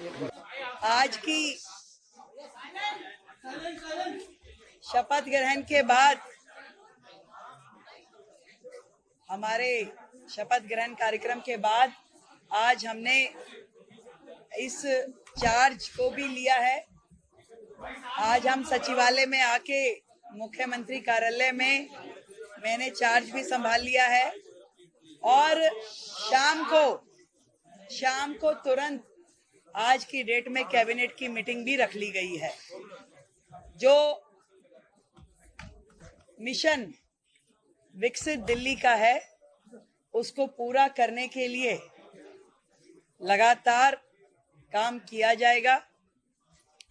आज की शपथ ग्रहण के बाद हमारे शपथ ग्रहण कार्यक्रम के बाद आज हमने इस चार्ज को भी लिया है। आज हम सचिवालय में आके मुख्यमंत्री कार्यालय में मैंने चार्ज भी संभाल लिया है और शाम को तुरंत आज की डेट में कैबिनेट की मीटिंग भी रख ली गई है। जो मिशन विकसित दिल्ली का है उसको पूरा करने के लिए लगातार काम किया जाएगा।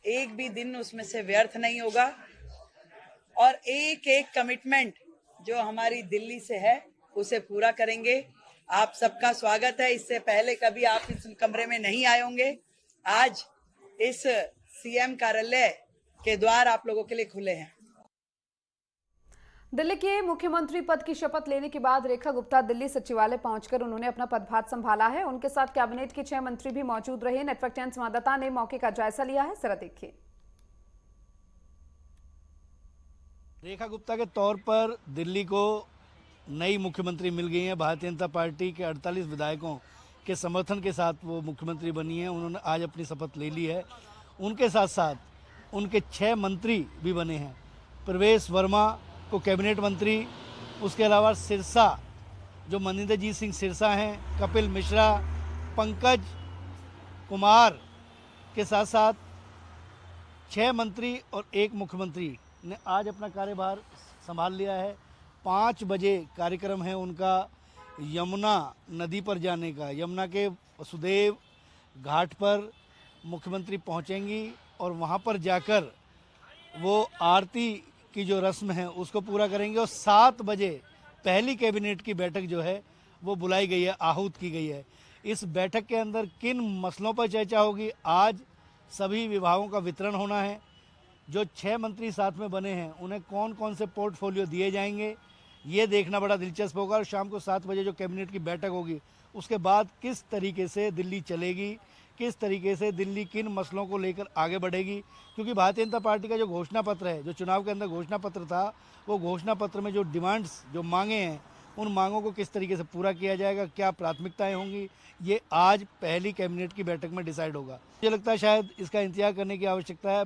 एक भी दिन उसमें से व्यर्थ नहीं होगा और एक एक कमिटमेंट जो हमारी दिल्ली से है उसे पूरा करेंगे। आप सबका स्वागत है। इससे पहले कभी आप इस कमरे में नहीं आए होंगे। आज इस सीएम कार्यालय के द्वार आप लोगों के लिए खुले हैं। दिल्ली के मुख्यमंत्री पद की शपथ लेने के बाद रेखा गुप्ता दिल्ली सचिवालय पहुंचकर उन्होंने अपना पदभार संभाला है। उनके साथ कैबिनेट के 6 मंत्री भी मौजूद रहे। नेटवर्क 10 संवाददाता ने मौके का जायजा लिया है, जरा देखिए। रेखा गुप्ता के तौर पर दिल्ली को नई मुख्यमंत्री मिल गई है। भारतीय जनता पार्टी के 48 विधायकों के समर्थन के साथ वो मुख्यमंत्री बनी है। उन्होंने आज अपनी शपथ ले ली है। उनके साथ साथ उनके 6 मंत्री भी बने हैं। प्रवेश वर्मा को कैबिनेट मंत्री, उसके अलावा सिरसा जो मनिंदरजीत सिंह सिरसा हैं, कपिल मिश्रा, पंकज कुमार के साथ साथ 6 मंत्री और 1 मुख्यमंत्री ने आज अपना कार्यभार संभाल लिया है। 5 बजे कार्यक्रम है उनका यमुना नदी पर जाने का। यमुना के वसुदेव घाट पर मुख्यमंत्री पहुंचेंगी और वहां पर जाकर वो आरती की जो रस्म है उसको पूरा करेंगे और 7 बजे पहली कैबिनेट की बैठक जो है वो बुलाई गई है, आहूत की गई है। इस बैठक के अंदर किन मसलों पर चर्चा होगी? आज सभी विभागों का वितरण होना है। जो 6 मंत्री साथ में बने हैं उन्हें कौन कौन से पोर्टफोलियो दिए जाएंगे ये देखना बड़ा दिलचस्प होगा। और शाम को 7 बजे जो कैबिनेट की बैठक होगी उसके बाद किस तरीके से दिल्ली चलेगी, किस तरीके से दिल्ली किन मसलों को लेकर आगे बढ़ेगी। क्योंकि भारतीय जनता पार्टी का जो घोषणा पत्र है, जो चुनाव के अंदर घोषणा पत्र था, वो घोषणा पत्र में जो डिमांड्स, जो मांगे हैं, उन मांगों को किस तरीके से पूरा किया जाएगा, क्या प्राथमिकताएं होंगी, ये आज पहली कैबिनेट की बैठक में डिसाइड होगा। मुझे लगता है शायद इसका इंतजार करने की आवश्यकता है।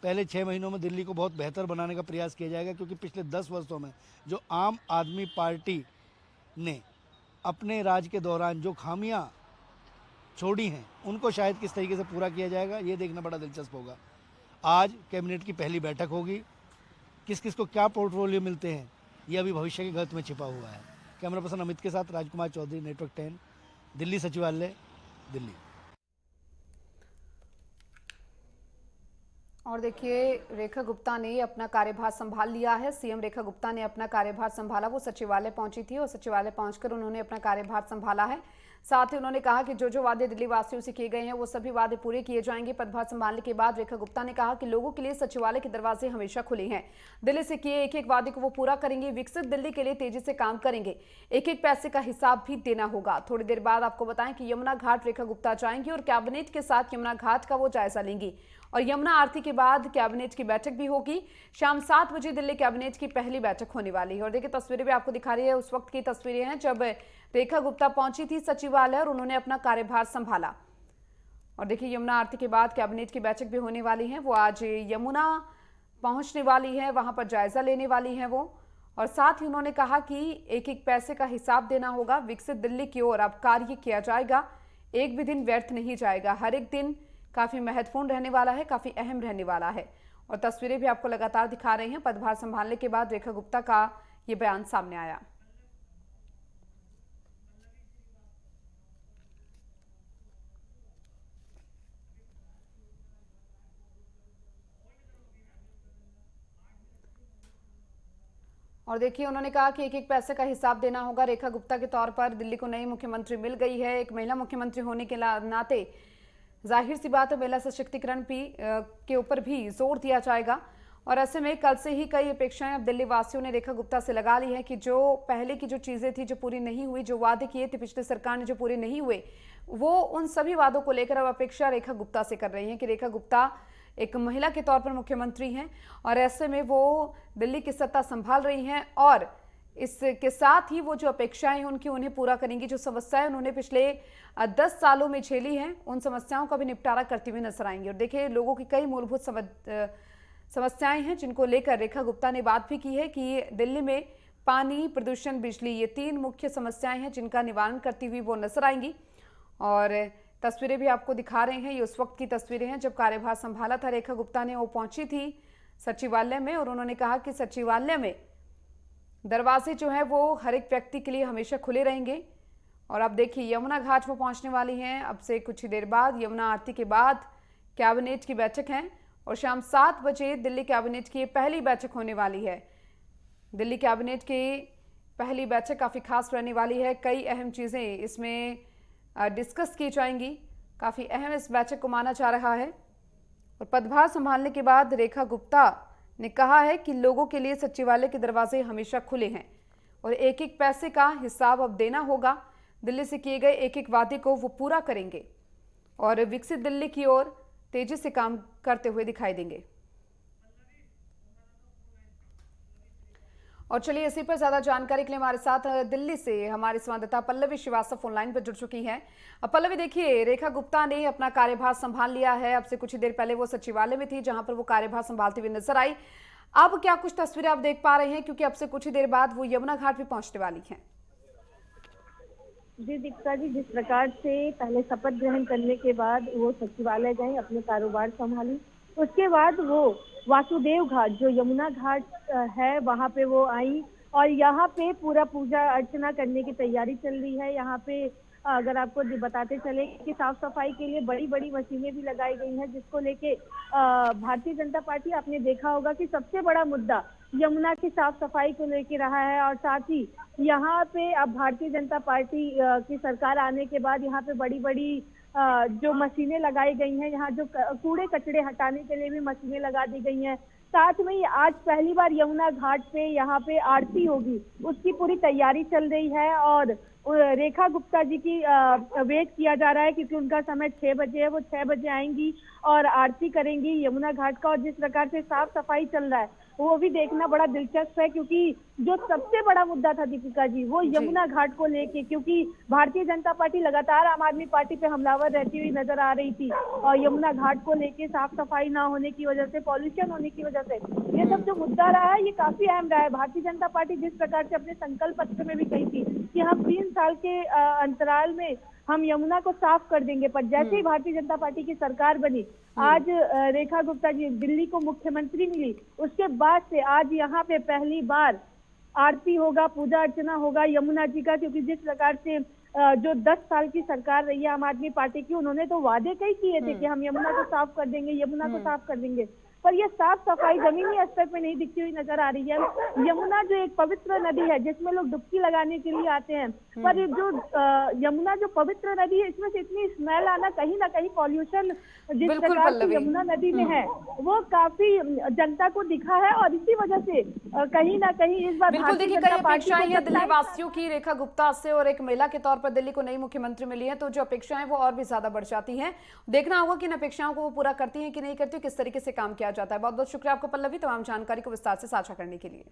पहले 6 महीनों में दिल्ली को बहुत बेहतर बनाने का प्रयास किया जाएगा। क्योंकि पिछले 10 वर्षों में जो आम आदमी पार्टी ने अपने राज के दौरान जो खामियां छोड़ी हैं उनको शायद किस तरीके से पूरा किया जाएगा ये देखना बड़ा दिलचस्प होगा। आज कैबिनेट की पहली बैठक होगी। किस किस को क्या पोर्टफोलियो मिलते हैं ये अभी भविष्य के गर्त में छिपा हुआ है। कैमरा पर्सन अमित के साथ राजकुमार चौधरी, नेटवर्क 10, दिल्ली सचिवालय, दिल्ली। और देखिए, रेखा गुप्ता ने अपना कार्यभार संभाल लिया है। सीएम रेखा गुप्ता ने अपना कार्यभार संभाला। वो सचिवालय पहुंची थी और सचिवालय पहुंचकर उन्होंने अपना कार्यभार संभाला है। साथ ही उन्होंने कहा कि जो जो वादे दिल्ली वासियों से किए गए हैं वो सभी वादे पूरे किए जाएंगे। पदभार संभालने के बाद रेखा गुप्ता ने कहा कि लोगों के लिए सचिवालय के दरवाजे हमेशा खुले हैं। दिल्ली से किए एक एक वादे को वो पूरा करेंगे। विकसित दिल्ली के लिए तेजी से काम करेंगे। एक एक पैसे का हिसाब भी देना होगा। थोड़ी देर बाद आपको बताएं कि यमुना घाट रेखा गुप्ता जाएंगी और कैबिनेट के साथ यमुना घाट का वो जायजा लेंगी। और यमुना आरती के बाद कैबिनेट की बैठक भी होगी। शाम 7 बजे दिल्ली कैबिनेट की पहली बैठक होने वाली है। और देखिए, तस्वीरें भी आपको दिखा रही है। उस वक्त की तस्वीरें हैं जब रेखा गुप्ता पहुंची थी सचिवालय और उन्होंने अपना कार्यभार संभाला। और देखिए, यमुना आरती के बाद कैबिनेट की बैठक भी होने वाली है। वो आज यमुना पहुंचने वाली है, वहां पर जायजा लेने वाली है वो। और साथ ही उन्होंने कहा कि एक एक पैसे का हिसाब देना होगा। विकसित दिल्ली की ओर अब कार्य किया जाएगा। एक भी दिन व्यर्थ नहीं जाएगा। हर एक दिन काफी महत्वपूर्ण रहने वाला है, काफी अहम रहने वाला है। और तस्वीरें भी आपको लगातार दिखा रही हैं। पदभार संभालने के बाद रेखा गुप्ता का ये बयान सामने आया। और देखिए, उन्होंने कहा कि एक एक पैसे का हिसाब देना होगा। रेखा गुप्ता के तौर पर दिल्ली को नई मुख्यमंत्री मिल गई है। एक महिला मुख्यमंत्री होने के नाते जाहिर सी बात है महिला सशक्तिकरण के ऊपर भी जोर दिया जाएगा। और ऐसे में कल से ही कई अपेक्षाएं अब दिल्ली वासियों ने रेखा गुप्ता से लगा ली है कि जो पहले की जो चीजें थी जो पूरी नहीं हुई, जो वादे किए थे पिछली सरकार ने जो पूरे नहीं हुए, वो उन सभी वादों को लेकर अब अपेक्षा रेखा गुप्ता से कर रही हैं कि रेखा गुप्ता एक महिला के तौर पर मुख्यमंत्री हैं और ऐसे में वो दिल्ली की सत्ता संभाल रही हैं और इसके साथ ही वो जो अपेक्षाएं हैं उनकी उन्हें पूरा करेंगी। जो समस्याएं उन्होंने पिछले 10 सालों में झेली हैं उन समस्याओं का भी निपटारा करती हुई नजर आएंगी। और देखिए, लोगों की कई मूलभूत समस्याएं हैं जिनको लेकर रेखा गुप्ता ने बात भी की है कि दिल्ली में पानी, प्रदूषण, बिजली, ये 3 मुख्य समस्याएं हैं जिनका निवारण करती हुई वो नजर आएंगी। और तस्वीरें भी आपको दिखा रहे हैं, ये उस वक्त की तस्वीरें हैं जब कार्यभार संभाला था रेखा गुप्ता ने। वो पहुंची थी सचिवालय में और उन्होंने कहा कि सचिवालय में दरवाजे जो है वो हर एक व्यक्ति के लिए हमेशा खुले रहेंगे। और अब देखिए, यमुना घाट वो पहुंचने वाली हैं अब से कुछ ही देर बाद। यमुना आरती के बाद कैबिनेट की बैठक है और शाम 7 बजे दिल्ली कैबिनेट की पहली बैठक होने वाली है। दिल्ली कैबिनेट की पहली बैठक काफ़ी खास रहने वाली है। कई अहम चीज़ें इसमें डिस्कस की जाएंगी। काफ़ी अहम इस बैठक को माना जा रहा है। और पदभार संभालने के बाद रेखा गुप्ता ने कहा है कि लोगों के लिए सचिवालय के दरवाजे हमेशा खुले हैं और एक एक पैसे का हिसाब अब देना होगा। दिल्ली से किए गए एक एक वादे को वो पूरा करेंगे और विकसित दिल्ली की ओर तेजी से काम करते हुए दिखाई देंगे। और चलिए, इसी पर ज्यादा जानकारी के लिए हमारे साथ दिल्ली से हमारी संवाददाता पल्लवी श्रीवास्तव ऑनलाइन पर जुड़ चुकी हैं। अब पल्लवी, देखिए, रेखा गुप्ता ने अपना कार्यभार संभाल लिया है। अब से कुछ ही देर पहले वो सचिवालय में थी जहां पर वो कार्यभार संभालती हुई नजर आई। अब क्या कुछ तस्वीरें आप देख पा रहे हैं, क्योंकि अब से कुछ ही देर बाद वो यमुना घाट भी पहुंचने वाली है? जी दीपिका जी, जिस प्रकार से पहले शपथ ग्रहण करने के बाद वो सचिवालय गए, अपने कारोबार संभाली, उसके बाद वो वासुदेव घाट, जो यमुना घाट है, वहां पे वो आई और यहाँ पे पूरा पूजा अर्चना करने की तैयारी चल रही है। यहाँ पे अगर आपको बताते चले कि साफ सफाई के लिए बड़ी बड़ी मशीनें भी लगाई गई हैं, जिसको लेके भारतीय जनता पार्टी, आपने देखा होगा कि सबसे बड़ा मुद्दा यमुना की साफ सफाई को लेके रहा है। और साथ ही यहाँ पे अब भारतीय जनता पार्टी की सरकार आने के बाद यहाँ पे बड़ी बड़ी जो मशीनें लगाई गई हैं, यहाँ जो कूड़े कचड़े हटाने के लिए भी मशीनें लगा दी गई हैं। साथ में आज पहली बार यमुना घाट पे यहाँ पे आरती होगी, उसकी पूरी तैयारी चल रही है। और रेखा गुप्ता जी की वेट किया जा रहा है क्योंकि उनका समय 6 बजे है। वो 6 बजे आएंगी और आरती करेंगी यमुना घाट का। और जिस प्रकार से साफ सफाई चल रहा है वो भी देखना बड़ा दिलचस्प है, क्योंकि जो सबसे बड़ा मुद्दा था दीपिका जी, वो यमुना घाट को लेके, क्योंकि भारतीय जनता पार्टी लगातार आम आदमी पार्टी पे हमलावर रहती हुई नजर आ रही थी और यमुना घाट को लेके साफ सफाई ना होने की वजह से, पॉल्यूशन होने की वजह से, ये सब जो मुद्दा रहा है ये काफी अहम रहा है। भारतीय जनता पार्टी जिस प्रकार से अपने संकल्प पत्र में भी कही थी कि हम 3 साल के अंतराल में हम यमुना को साफ कर देंगे, पर जैसे ही भारतीय जनता पार्टी की सरकार बनी, आज रेखा गुप्ता जी दिल्ली को मुख्यमंत्री मिली, उसके बाद से आज यहाँ पे पहली बार आरती होगा, पूजा अर्चना होगा यमुना जी का। क्योंकि जिस प्रकार से जो 10 साल की सरकार रही है आम आदमी पार्टी की, उन्होंने तो वादे कई किए थे कि हम यमुना को साफ कर देंगे, यमुना को साफ कर देंगे, पर ये साफ सफाई जमीनी स्तर पे नहीं दिखती हुई नजर आ रही है। यमुना जो एक पवित्र नदी है जिसमें लोग डुबकी लगाने के लिए आते हैं, पर जो यमुना जो पवित्र नदी है, इसमें से इतनी स्मेल आना, कहीं ना कहीं पॉल्यूशन जिस प्रकार से यमुना नदी में है वो काफी जनता को दिखा है। और इसी वजह से कहीं ना कहीं इस बार बिल्कुल, देखिए, कई अपेक्षाएं हैं दिल्ली वासियों की रेखा गुप्ता से, और एक महिला के तौर पर दिल्ली को नई मुख्यमंत्री मिली है, तो जो अपेक्षाएं वो और भी ज्यादा बढ़ जाती हैं। देखना होगा कि इन अपेक्षाओं को वो पूरा करती है कि नहीं करती, किस तरीके से काम किया जाता है। बहुत बहुत शुक्रिया आपको पल्लवी, तमाम जानकारी को विस्तार से साझा करने के लिए।